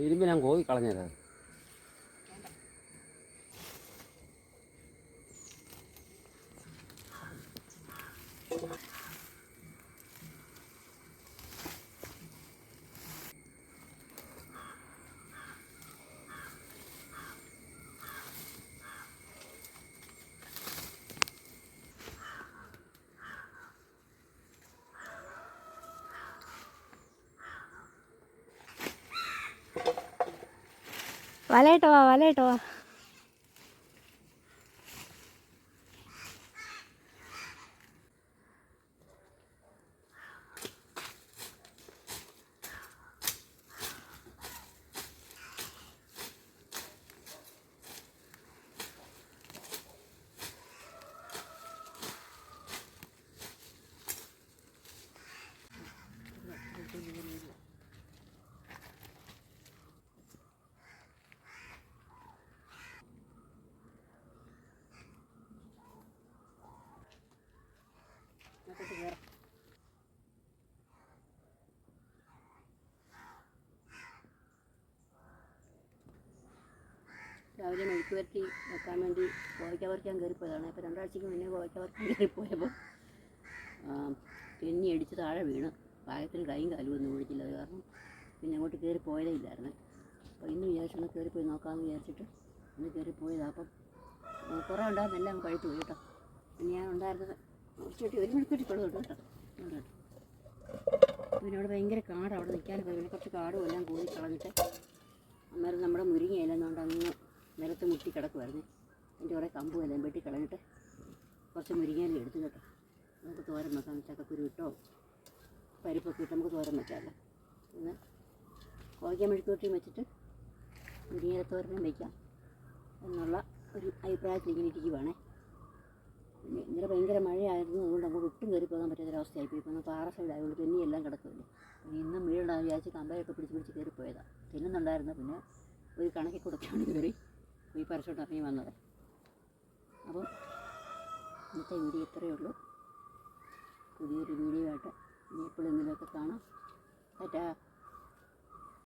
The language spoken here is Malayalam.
ഇരുമ്പ് ഞാൻ കോഴി കളഞ്ഞത്. വലയിട്ടോ വാ, വലയിട്ടോ വാ. രാവിലെ മെഴുക്ക് വരട്ടി വെക്കാൻ വേണ്ടി കോവയ്ക്ക പറിക്കാൻ കയറിപ്പോയതാണ്. അപ്പോൾ 2 ആഴ്ചയ്ക്ക് മുന്നേ കോവയ്ക്ക പറിക്കാൻ കയറിപ്പോയപ്പോൾ തെന്നി അടിച്ച് താഴെ വീണ്. പാകത്തിന് കൈയും കാലും ഒന്നും ഓടിച്ചില്ല. അത് കാരണം പിന്നെ അങ്ങോട്ട് കയറി പോയതേ ഇല്ലായിരുന്നു. അപ്പോൾ ഇന്ന് വിചാരിച്ചൊന്ന് കയറിപ്പോയി നോക്കാമെന്ന് വിചാരിച്ചിട്ട് ഇന്ന് കയറിപ്പോയതാണ്. അപ്പം കുറേ ഉണ്ടായിരുന്നു, എല്ലാം പഴുത്തു പോയി കേട്ടോ. പിന്നെ ഞാൻ ഉണ്ടായിരുന്നത് കുറച്ചുകൂട്ടി ഒരു മണിക്കൂട്ടി കൊടുക്കുന്നുണ്ട് കേട്ടോ. പിന്നെ അവിടെ ഭയങ്കര കാട്, അവിടെ നിൽക്കാനൊക്കെ പിന്നെ കുറച്ച് കാടും എല്ലാം കൂടി കളഞ്ഞിട്ട് അന്നേരം നമ്മുടെ മുരിങ്ങയിലെന്നുകൊണ്ട് അങ്ങ് നിലത്ത് മുട്ടി കിടക്കുമായിരുന്നു. അതിൻ്റെ കുറേ കമ്പും എല്ലാം വെട്ടി കളഞ്ഞിട്ട് കുറച്ച് മുരിങ്ങയില എടുത്തു കേട്ടോ. നമുക്ക് തോരൻ വെക്കാം. ചക്കക്കുരു ഇട്ടോ പരിപ്പൊക്കെ ഇട്ട് നമുക്ക് തോരൻ വെക്കാമല്ലോ. പിന്നെ കോവയ്ക്ക മെഴുക്കുവരട്ടിയും വെച്ചിട്ട് മുരിങ്ങയില തോരനും വയ്ക്കാം എന്നുള്ള ഒരു അഭിപ്രായത്തിൽ ഇങ്ങനെ ഇരിക്കുവാണേ. പിന്നെ ഇന്നലെ ഭയങ്കര മഴയായിരുന്നു, അതുകൊണ്ട് അങ്ങോട്ട് ഒട്ടും കയറി പോകാൻ പറ്റാത്തൊരവസ്ഥയായിപ്പോയി. ഇപ്പം പാറ സൈഡായതുകൊണ്ട് തെന്നിയെല്ലാം കിടക്കുമല്ലോ. പിന്നെ ഇന്നും വീടുണ്ടാകുന്ന വിചാരിച്ച് കമ്പയൊക്കെ പിടിച്ച് കയറിപ്പോയതാണ്. തിന്നുന്നുണ്ടായിരുന്നു. പിന്നെ ഒരു കണക്കിൽ കൊടുത്താണ് കയറി ഈ പരച്ചോട്ട് ഇറങ്ങി വന്നത്. അപ്പം ഇന്നത്തെ വീഡിയോ ഇത്രയേ ഉള്ളൂ. പുതിയൊരു വീഡിയോ ആയിട്ട് ഇനി എപ്പോഴെങ്കിലുമൊക്കെ കാണാം. ടാറ്റാ.